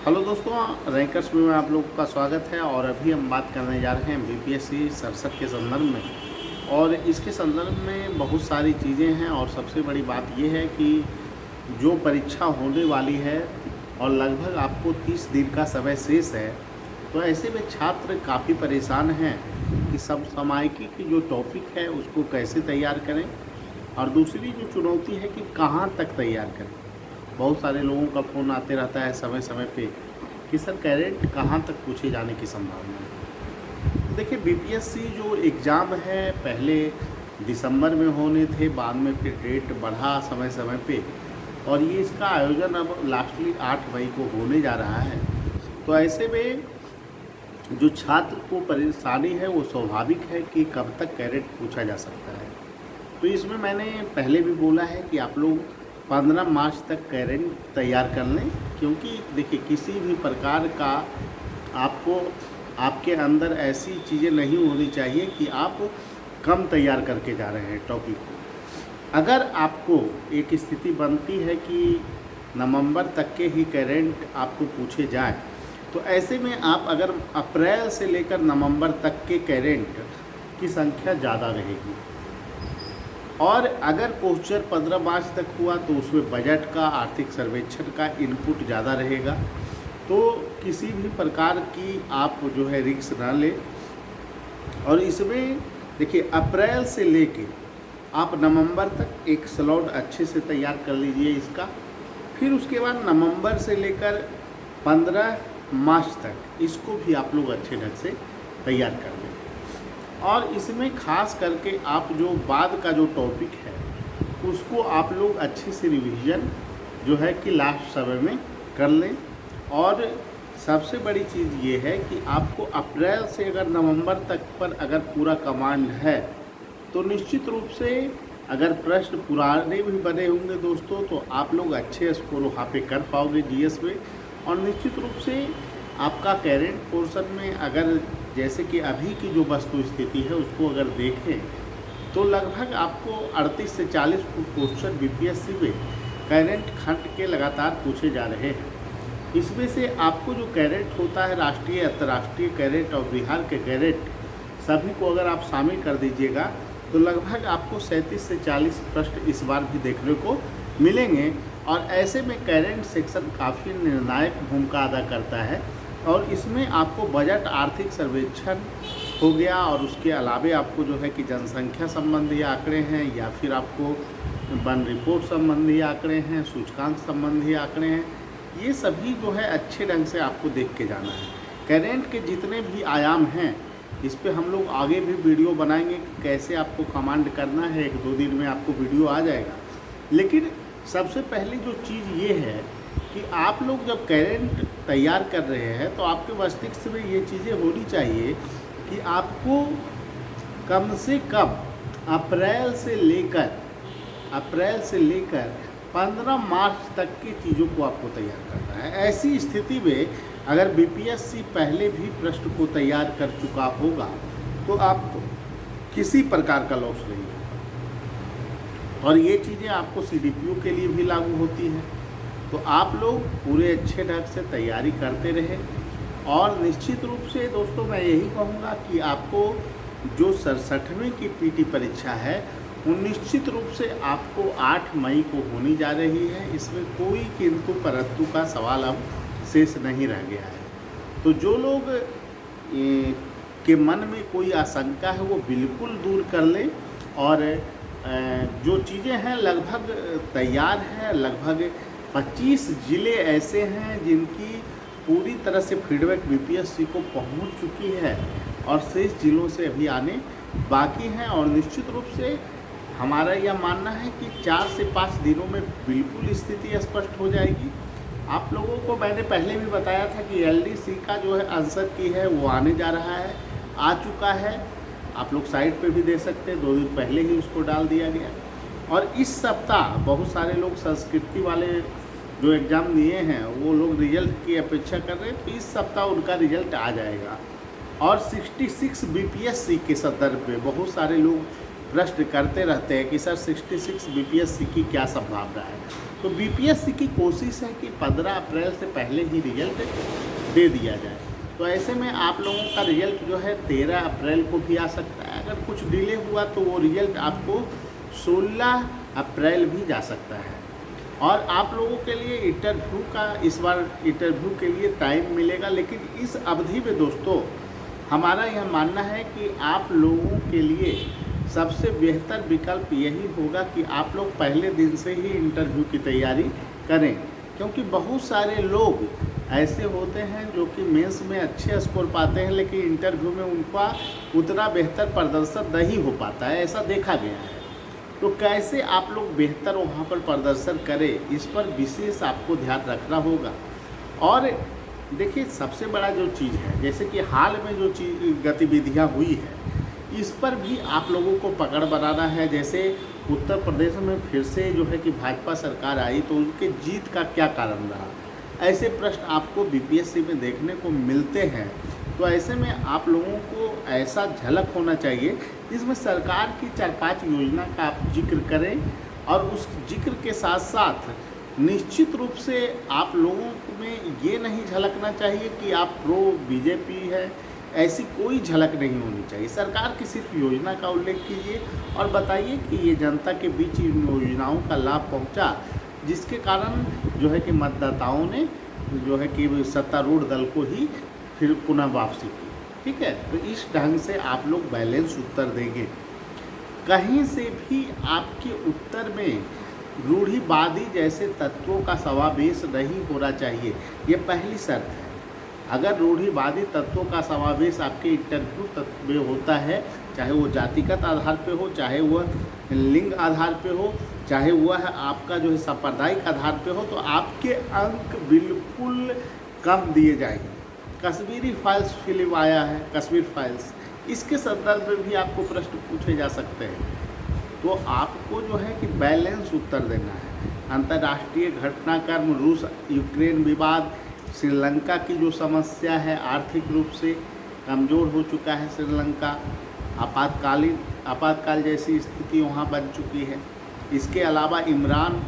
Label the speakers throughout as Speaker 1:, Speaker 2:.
Speaker 1: Hello दोस्तों, rankers में आप लोगों का स्वागत है। और अभी हम बात करने जा रहे हैं बीपीएससी 67 के संदर्भ में। और इसके संदर्भ में बहुत सारी चीज़ें हैं और सबसे बड़ी बात ये है कि जो परीक्षा होने वाली है और लगभग आपको 30 दिन का समय शेष है, तो ऐसे में छात्र काफ़ी परेशान हैं कि समसामयिकी की जो टॉपिक है उसको कैसे तैयार करें, और दूसरी जो चुनौती है कि कहाँ तक तैयार करें। बहुत सारे लोगों का फ़ोन आते रहता है समय समय पे कि सर करंट कहाँ तक पूछे जाने की संभावना है। देखिए, बीपीएससी जो एग्ज़ाम है पहले दिसंबर में होने थे, बाद में फिर डेट बढ़ा समय समय पे, और ये इसका आयोजन अब लास्टली 8 मई को होने जा रहा है। तो ऐसे में जो छात्र को परेशानी है वो स्वाभाविक है कि कब तक करंट पूछा जा सकता है। तो इसमें मैंने पहले भी बोला है कि आप लोग 15 मार्च तक करंट तैयार कर लें, क्योंकि देखिए किसी भी प्रकार का आपको आपके अंदर ऐसी चीज़ें नहीं होनी चाहिए कि आप कम तैयार करके जा रहे हैं टॉपिक को। अगर आपको एक स्थिति बनती है कि नवंबर तक के ही करंट आपको पूछे जाए, तो ऐसे में आप अगर अप्रैल से लेकर नवंबर तक के करंट की संख्या ज़्यादा रहेगी, और अगर क्वेश्चन 15 मार्च तक हुआ तो उसमें बजट का, आर्थिक सर्वेक्षण का इनपुट ज़्यादा रहेगा। तो किसी भी प्रकार की आप जो है रिस्क ना लें। और इसमें देखिए अप्रैल से लेके आप नवंबर तक एक स्लॉट अच्छे से तैयार कर लीजिए इसका। फिर उसके बाद नवंबर से लेकर 15 मार्च तक इसको भी आप लोग अच्छे ढंग से तैयार कर लें। और इसमें खास करके आप जो बाद का जो टॉपिक है उसको आप लोग अच्छे से रिवीजन जो है कि लास्ट समय में कर लें। और सबसे बड़ी चीज़ ये है कि आपको अप्रैल से अगर नवंबर तक पर अगर पूरा कमांड है, तो निश्चित रूप से अगर प्रश्न पुराने भी बने होंगे दोस्तों, तो आप लोग अच्छे स्कोर वहाँ पे कर पाओगे जीएस में। और निश्चित रूप से आपका करंट पोर्शन में अगर जैसे कि अभी की जो वस्तु स्थिति है उसको अगर देखें, तो लगभग आपको 38 से 40 क्वेश्चन बीपीएससी में करंट खंड के लगातार पूछे जा रहे हैं। इसमें से आपको जो करंट होता है राष्ट्रीय, अंतर्राष्ट्रीय करंट और बिहार के करंट, सभी को अगर आप शामिल कर दीजिएगा तो लगभग आपको 37 से 40 प्रश्न इस बार भी देखने को मिलेंगे। और ऐसे में करंट सेक्शन काफ़ी निर्णायक भूमिका अदा करता है। और इसमें आपको बजट, आर्थिक सर्वेक्षण हो गया, और उसके अलावे आपको जो है कि जनसंख्या संबंधी आंकड़े हैं, या फिर आपको वन रिपोर्ट संबंधी आंकड़े हैं, सूचकांक संबंधी आंकड़े हैं, ये सभी जो है अच्छे ढंग से आपको देख के जाना है। करंट के जितने भी आयाम हैं इस पे हम लोग आगे भी वीडियो बनाएंगे कि कैसे आपको कमांड करना है। 1-2 दिन में आपको वीडियो आ जाएगा। लेकिन सबसे पहली जो चीज़ ये है कि आप लोग जब करंट तैयार कर रहे हैं तो आपके मस्तिष्क में ये चीज़ें होनी चाहिए कि आपको कम से कम अप्रैल से लेकर 15 मार्च तक की चीज़ों को आपको तैयार करना है। ऐसी स्थिति में अगर बीपीएससी पहले भी प्रश्न को तैयार कर चुका होगा तो आपको किसी प्रकार का लॉस नहीं होगा। और ये चीज़ें आपको सीडीपीओ के लिए भी लागू होती हैं। तो आप लोग पूरे अच्छे ढंग से तैयारी करते रहें। और निश्चित रूप से दोस्तों मैं यही कहूँगा कि आपको जो 67वें की पीटी परीक्षा है वो निश्चित रूप से आपको 8 मई को होनी जा रही है। इसमें कोई किंतु परंतु का सवाल अब शेष नहीं रह गया है। तो जो लोग के मन में कोई आशंका है वो बिल्कुल दूर कर लें। और जो चीज़ें हैं लगभग तैयार है। लगभग 25 ज़िले ऐसे हैं जिनकी पूरी तरह से फीडबैक बीपीएससी को पहुंच चुकी है, और शेष ज़िलों से अभी आने बाकी हैं। और निश्चित रूप से हमारा यह मानना है कि 4 से 5 दिनों में बिल्कुल स्थिति स्पष्ट हो जाएगी। आप लोगों को मैंने पहले भी बताया था कि एलडीसी का जो है आंसर की है वो आने जा रहा है, आ चुका है। आप लोग साइट पे भी दे सकते हैं, 2 दिन पहले ही उसको डाल दिया गया। और इस सप्ताह बहुत सारे लोग संस्कृति वाले जो एग्ज़ाम दिए हैं वो लोग रिजल्ट की अपेक्षा कर रहे हैं, तो इस सप्ताह उनका रिजल्ट आ जाएगा। और 66 बीपीएससी के संदर्भ में बहुत सारे लोग प्रश्न करते रहते हैं कि सर 66 बीपीएससी की क्या संभावना है। तो बीपीएससी की कोशिश है कि 15 अप्रैल से पहले ही रिजल्ट दे दिया जाए। तो ऐसे में आप लोगों का रिजल्ट जो है 13 अप्रैल को भी आ सकता है। अगर कुछ डिले हुआ तो वो रिजल्ट आपको 16 अप्रैल भी जा सकता है। और आप लोगों के लिए इंटरव्यू का इस बार इंटरव्यू के लिए टाइम मिलेगा, लेकिन इस अवधि में दोस्तों हमारा यह मानना है कि आप लोगों के लिए सबसे बेहतर विकल्प यही होगा कि आप लोग पहले दिन से ही इंटरव्यू की तैयारी करें, क्योंकि बहुत सारे लोग ऐसे होते हैं जो कि मेंस में अच्छे स्कोर पाते हैं लेकिन इंटरव्यू में उनका उतना बेहतर प्रदर्शन नहीं हो पाता है, ऐसा देखा गया है। तो कैसे आप लोग बेहतर वहाँ पर प्रदर्शन करें, इस पर विशेष आपको ध्यान रखना होगा। और देखिए सबसे बड़ा जो चीज़ है, जैसे कि हाल में जो चीज़ गतिविधियाँ हुई है इस पर भी आप लोगों को पकड़ बनाना है। जैसे उत्तर प्रदेश में फिर से जो है कि भाजपा सरकार आई तो उनके जीत का क्या कारण रहा, ऐसे प्रश्न आपको बीपीएससी में देखने को मिलते हैं। तो ऐसे में आप लोगों को ऐसा झलक होना चाहिए जिसमें सरकार की 4-5 योजना का आप जिक्र करें, और उस जिक्र के साथ साथ निश्चित रूप से आप लोगों में ये नहीं झलकना चाहिए कि आप प्रो बीजेपी है, ऐसी कोई झलक नहीं होनी चाहिए। सरकार की सिर्फ योजना का उल्लेख कीजिए और बताइए कि ये जनता के बीच इन योजनाओं का लाभ पहुंचा, जिसके कारण जो है कि मतदाताओं ने जो है कि सत्तारूढ़ दल को ही फिर पुनः वापसी की। ठीक है, तो इस ढंग से आप लोग बैलेंस उत्तर देंगे। कहीं से भी आपके उत्तर में रूढ़िवादी जैसे तत्वों का समावेश नहीं होना चाहिए, ये पहली शर्त है। अगर रूढ़िवादी तत्वों का समावेश आपके इंटरव्यू तत्व में होता है, चाहे वो जातिगत आधार पे हो, चाहे वह लिंग आधार पे हो, चाहे वह आपका जो है सांप्रदायिक आधार पे हो, तो आपके अंक बिल्कुल कम दिए जाएंगे। कश्मीरी फाइल्स फिल्म आया है, कश्मीर फाइल्स, इसके संदर्भ में भी आपको प्रश्न पूछे जा सकते हैं। तो आपको जो है कि बैलेंस उत्तर देना है। अंतर्राष्ट्रीय घटनाक्रम, रूस यूक्रेन विवाद, श्रीलंका की जो समस्या है, आर्थिक रूप से कमज़ोर हो चुका है श्रीलंका, आपातकाल जैसी स्थिति वहाँ बन चुकी है। इसके अलावा इमरान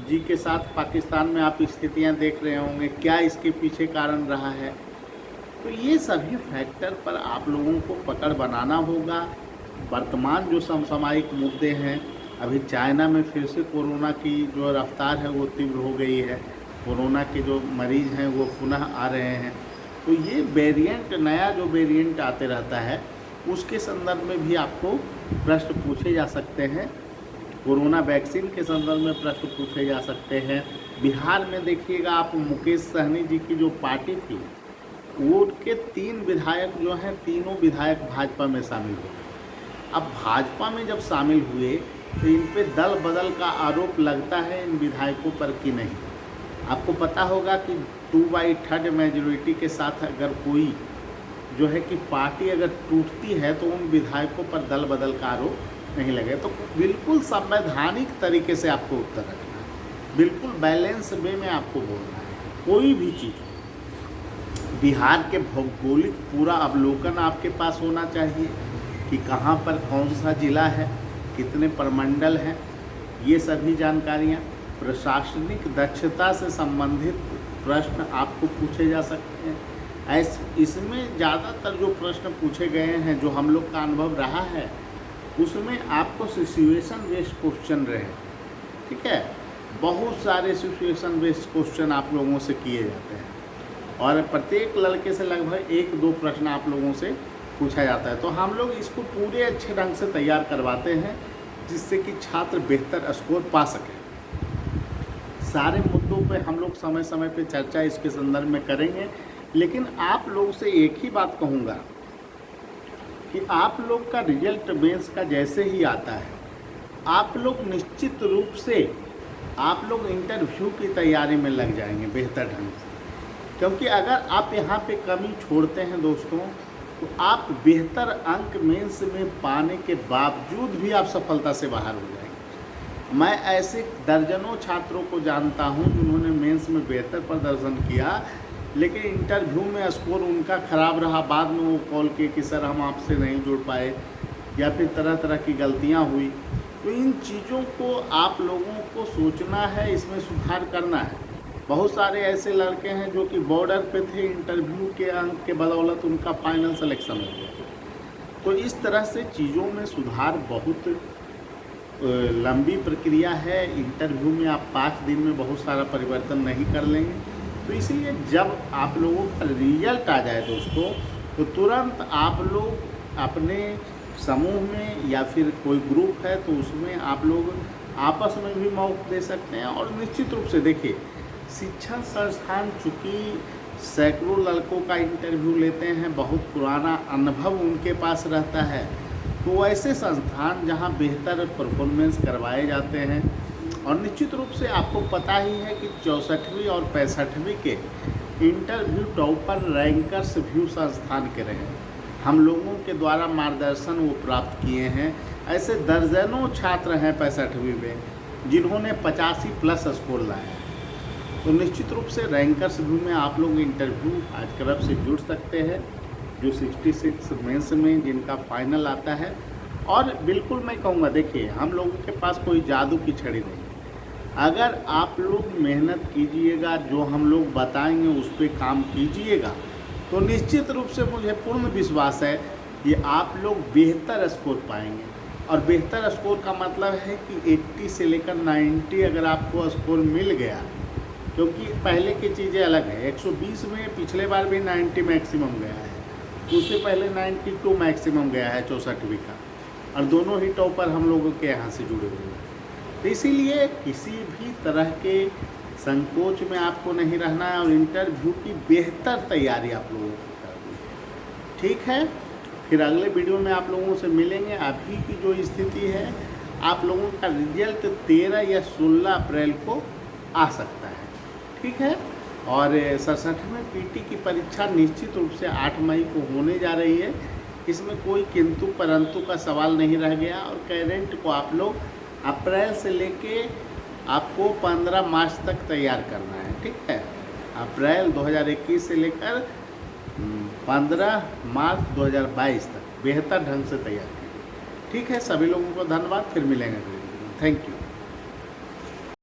Speaker 1: जी के साथ पाकिस्तान में आप स्थितियाँ देख रहे होंगे, क्या इसके पीछे कारण रहा है। तो ये सभी फैक्टर पर आप लोगों को पकड़ बनाना होगा। वर्तमान जो समसामयिक मुद्दे हैं, अभी चाइना में फिर से कोरोना की जो रफ्तार है वो तीव्र हो गई है, कोरोना के जो मरीज़ हैं वो पुनः आ रहे हैं। तो ये वेरिएंट, नया जो वेरिएंट आते रहता है उसके संदर्भ में भी आपको प्रश्न पूछे जा सकते हैं। कोरोना वैक्सीन के संदर्भ में प्रश्न पूछे जा सकते हैं। बिहार में देखिएगा आप, मुकेश सहनी जी की जो पार्टी थी वो के 3 विधायक जो हैं, तीनों विधायक भाजपा में शामिल हो गए। अब भाजपा में जब शामिल हुए तो इन पे दल बदल का आरोप लगता है इन विधायकों पर कि नहीं। आपको पता होगा कि 2/3 मेजॉरिटी के साथ अगर कोई जो है कि पार्टी अगर टूटती है तो उन विधायकों पर दल बदल का आरोप नहीं लगे। तो बिल्कुल संवैधानिक तरीके से आपको उत्तर रखना है, बिल्कुल बैलेंस वे में आपको बोलना है। कोई भी चीज़, बिहार के भौगोलिक पूरा अवलोकन आपके पास होना चाहिए कि कहाँ पर कौन सा ज़िला है, कितने प्रमंडल हैं, ये सभी जानकारियाँ। प्रशासनिक दक्षता से संबंधित प्रश्न आपको पूछे जा सकते हैं। इसमें ज़्यादातर जो प्रश्न पूछे गए हैं, जो हम लोग का अनुभव रहा है, उसमें आपको सिचुएशन बेस्ड क्वेश्चन रहे। ठीक है, बहुत सारे सिचुएशन बेस्ड क्वेश्चन आप लोगों से किए जाते हैं और प्रत्येक लड़के से लगभग 1-2 प्रश्न आप लोगों से पूछा जाता है। तो हम लोग इसको पूरे अच्छे ढंग से तैयार करवाते हैं जिससे कि छात्र बेहतर स्कोर पा सकें। सारे मुद्दों पे हम लोग समय समय पे चर्चा इसके संदर्भ में करेंगे, लेकिन आप लोग से एक ही बात कहूँगा कि आप लोग का रिजल्ट मेंस का जैसे ही आता है, आप लोग निश्चित रूप से आप लोग इंटरव्यू की तैयारी में लग जाएंगे बेहतर ढंग से। क्योंकि अगर आप यहाँ पे कमी छोड़ते हैं दोस्तों, तो आप बेहतर अंक मेंस में पाने के बावजूद भी आप सफलता से बाहर हो जाएंगे। मैं ऐसे दर्जनों छात्रों को जानता हूँ जिन्होंने मेंस में बेहतर प्रदर्शन किया, लेकिन इंटरव्यू में स्कोर उनका ख़राब रहा। बाद में वो कॉल किए कि सर हम आपसे नहीं जुड़ पाए, या फिर तरह तरह की गलतियां हुई, तो इन चीज़ों को आप लोगों को सोचना है, इसमें सुधार करना है। बहुत सारे ऐसे लड़के हैं जो कि बॉर्डर पे थे, इंटरव्यू के अंक के बदौलत उनका फाइनल सिलेक्शन हो गया। तो इस तरह से चीज़ों में सुधार बहुत लंबी प्रक्रिया है। इंटरव्यू में आप 5 दिन में बहुत सारा परिवर्तन नहीं कर लेंगे। तो इसीलिए जब आप लोगों का रिजल्ट आ जाए दोस्तों, तो तुरंत आप लोग अपने समूह में या फिर कोई ग्रुप है तो उसमें आप लोग आपस में भी मौक़ दे सकते हैं। और निश्चित रूप से देखिए, शिक्षण संस्थान चूँकि सैकड़ों लड़कों का इंटरव्यू लेते हैं, बहुत पुराना अनुभव उनके पास रहता है, तो ऐसे संस्थान जहां बेहतर परफॉर्मेंस करवाए जाते हैं। और निश्चित रूप से आपको पता ही है कि 64वीं और 65वीं के इंटरव्यू टॉपर रैंकर्स व्यू संस्थान के रहे हैं। हम लोगों के द्वारा मार्गदर्शन वो प्राप्त किए हैं। ऐसे दर्जनों छात्र हैं 65वीं में जिन्होंने 85 प्लस स्कोर लाया है। तो निश्चित रूप से रैंकर्स व्यू में आप लोग इंटरव्यू आज क्लब से जुड़ सकते हैं, जो 66 मेंस में जिनका फाइनल आता है। और बिल्कुल मैं कहूँगा, देखिए हम लोगों के पास कोई जादू की छड़ी नहीं है। अगर आप लोग मेहनत कीजिएगा, जो हम लोग बताएंगे उस पर काम कीजिएगा, तो निश्चित रूप से मुझे पूर्ण विश्वास है कि आप लोग बेहतर स्कोर पाएंगे। और बेहतर स्कोर का मतलब है कि 80 से लेकर 90 अगर आपको स्कोर मिल गया, क्योंकि पहले की चीज़ें अलग है। 120 में पिछले बार भी 90 मैक्सिमम गया है, उससे पहले 92 मैक्सिमम गया है 64वीं का, और दोनों ही टॉपर हम लोगों के यहाँ से जुड़े हुए हैं। तो इसीलिए किसी भी तरह के संकोच में आपको नहीं रहना है, और इंटरव्यू की बेहतर तैयारी आप लोगों को करनी है। ठीक है, फिर अगले वीडियो में आप लोगों से मिलेंगे। अभी की जो स्थिति है, आप लोगों का रिजल्ट 13 या 16 अप्रैल को आ सकता है। ठीक है, और 67वें पीटी की परीक्षा निश्चित रूप से 8 मई को होने जा रही है। इसमें कोई किंतु परंतु का सवाल नहीं रह गया। और कैरेंट को आप लोग अप्रैल से लेके आपको 15 मार्च तक तैयार करना है। ठीक है, अप्रैल 2021 से लेकर 15 मार्च 2022 तक बेहतर ढंग से तैयार कीजिए। ठीक है, सभी लोगों को धन्यवाद। फिर मिलेंगे। Thank you.